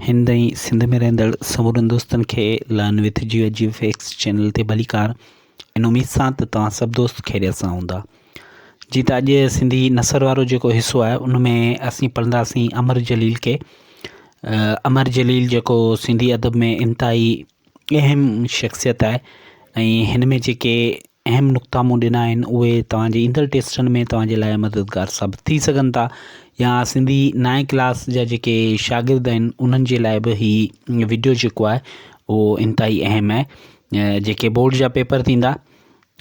हिंद ऐं सिंध में रहंदड़ समूरनि दोस्तनि खे लर्न विथ GFX चैनल ते भलीकार इन उम्मीद सां त तव्हां सभु दोस्त ख़ैरियत सां हूंदा। जी त अॼु सिंधी नसर वारो जेको हिसो आहे उन में असीं पढ़ंदासीं अमर जलील खे। अमर जलील जेको सिंधी अदब में इंतिहाई अहम शख़्सियत आहे ऐं हिन में जेके अहम नुक़्ता मूं ॾिना आहिनि उहे तव्हांजे ईंदड़ टेस्टनि में तव्हांजे लाइ मददगार साबित थी सघनि था, या सिंधी 9 क्लास जा जेके शागिर्द आहिनि उन्हनि जे लाइ बि हीउ वीडियो जेको आहे उहो इंतिहाई अहम आहे। जेके बोर्ड जा पेपर थींदा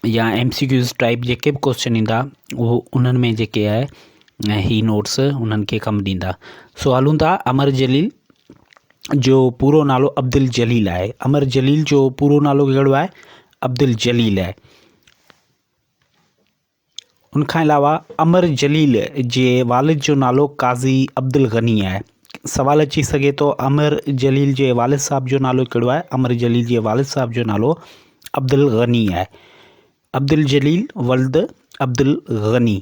या MCQs टाइप जेके बि क्वेश्चन ईंदा उहो उन्हनि में जेके आहे ही नोट्स उन्हनि खे कमु ॾींदा। सो हलूं था। अमर जलील जो पूरो नालो अब्दुल जलील आहे। अमर जलील जो पूरो नालो कहिड़ो आहे? अब्दुल जलील आहे। उनखां अलावा अमर जलील जे वालिद जो नालो काज़ी अब्दुल गनी आहे। सवाल अची सघे थो अमर जलील जे वालिद साहब जो नालो कहिड़ो आहे? अमर जलील जे वालिद साहब जो नालो अब्दुल गनी आहे। अब्दुल जलील वल्द अब्दुल गनी।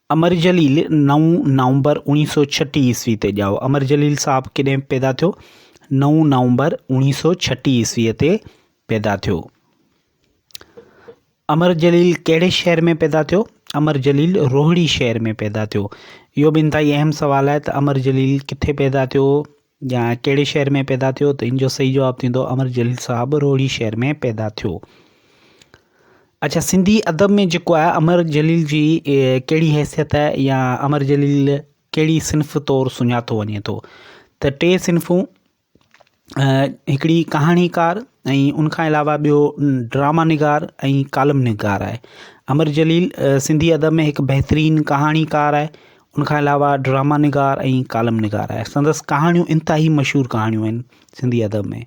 अमर जलील 9 नवंबर 1936 ईस्वी ते ॼाओ। अमर जलील साहब कॾहिं पैदा थियो? 9 नवंबर 1936 ईस्वीअ ते पैदा थियो। अमर जलील कहिड़े शहर में पैदा थियो? अमर जलील रोहिड़ी शहर में पैदा थियो। इहो बि इंतिहाई अहम सवाल आहे त अमर जलील किथे पैदा थियो या कहिड़े शहर में पैदा थियो, त इन जो सही जवाब थींदो अमर जलील साहब रोहिड़ी शहर में पैदा थियो। अच्छा, सिंधी अदब में जेको आहे अमर जलील जी कहिड़ी हैसियत आहे या अमर जलील कहिड़ी सिन्फ़ तौरु सुञातो वञे थो? त 3 सिन्फ़ूं, हिकिड़ी कहाणीकार ऐं उनखां अलावा ॿियो ड्रामा निगार ऐं कालम निगार आहे। अमर जलील सिंधी अदब में हिकु बहितरीनु कहाणीकार आहे, उनखां अलावा ड्रामा निगार ऐं कालम निगार आहे। संदसि कहाणियूं इंतिहाई मशहूरु कहाणियूं आहिनि सिंधी अदब में।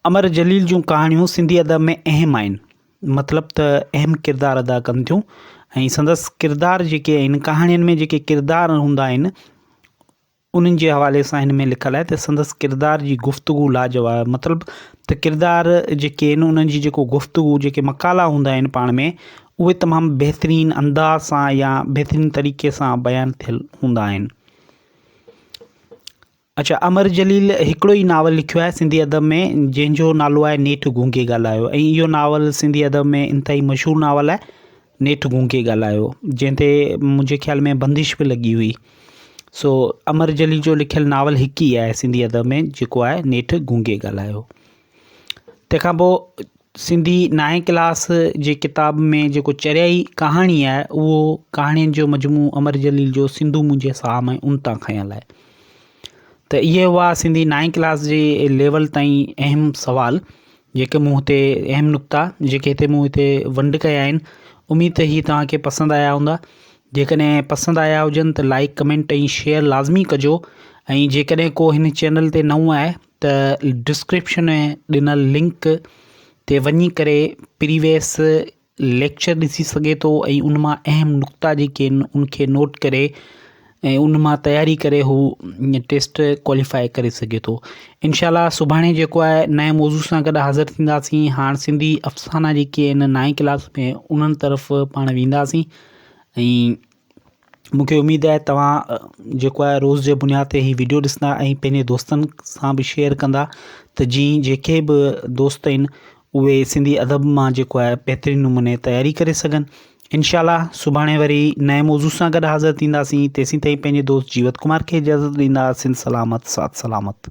अमर जलील जूं कहाणियूं सिंधी अदब में अहम आहिनि, मतिलबु त अहम किरदार अदा कनि थियूं ऐं संदसि किरदार जेके आहिनि कहाणियुनि में जेके किरदार हूंदा आहिनि उन्हनि जे हवाले सां हिन में लिखियलु आहे त संदसि किरदार जी गुफ़्तगू लाजवाब, मतिलबु त किरदार जेके आहिनि उन्हनि जी जेको गुफ़्तगू जेके मकाला हूंदा आहिनि पाण में उहे तमामु बहितरीनु अंदाज़ सां या बहितरीनु तरीक़े सां बयानु थियल हूंदा आहिनि। अच्छा, अमर जलील हिकिड़ो ई नावल लिखियो आहे सिंधी अदब में जंहिंजो नालो आहे नेठि गूंगे ॻाल्हायो, ऐं इहो नावल सिंधी अदब में इंतिहाई मशहूरु नावल आहे नेठि गूंगे ॻाल्हायो, जंहिं ते मुंहिंजे ख़्याल में बंदिश बि लॻी हुई। सो अमर जलील जो लिखियलु नावल हिकु ई आहे सिंधी अदब में जेको आहे नेठि गूंगे ॻाल्हायो। तंहिंखां पोइ सिंधी 9 क्लास जे किताब में जेको चरियाई कहाणी आहे उहो कहाणियुनि जो मजमू अमर जलील जो सिंधू मुंहिंजे साम ऐं उन तां खयल आहे। त इहे हुआ सिंधी 9 क्लास जे लेवल ताईं अहम सवाल जेके मूं हिते अहम नुक़्ता जेके हिते मूं हिते वंड कया आहिनि। उमेद त हीअ तव्हांखे पसंदि आया हूंदा। जेकॾहिं पसंदि आया हुजनि त लाइक कमेंट ऐं शेयर लाज़मी कजो, ऐं जेकॾहिं को हिन चैनल ते नओं आहे त डिस्क्रिप्शन में ॾिनल लिंक ते वञी करे प्रीवियस लेक्चर ॾिसी सघे थो ऐं उन मां अहम नुक़्ता जेके आहिनि उनखे नोट करे ऐं उन मां तयारी करे हू टेस्ट क्वालिफाई करे सघे थो। इंशाल्लाह सुभाणे जेको आहे नए मौज़ू सां गॾु हाज़िर थींदासीं। हाणे सिंधी अफ़साना जेके आहिनि 9 क्लास में उन्हनि तरफ़ पाण वेंदासीं ऐं मूंखे उमेद आहे तव्हां जेको आहे रोज़ जे बुनियाद ते ही वीडियो ॾिसंदा ऐं पंहिंजे दोस्तनि सां बि शेयर कंदा त जीअं जेके बि दोस्त आहिनि उहे सिंधी अदब मां जेको आहे बहितरीनु नमूने तयारी करे सघनि। इंशाल्लाह सुभाणे वरी नए मौज़ू सां गॾु हाज़िर थींदासीं। तेसीं ताईं पंहिंजे दोस्त जीवत कुमार खे इजाज़त ॾींदासीं। सलामत साथ सलामत।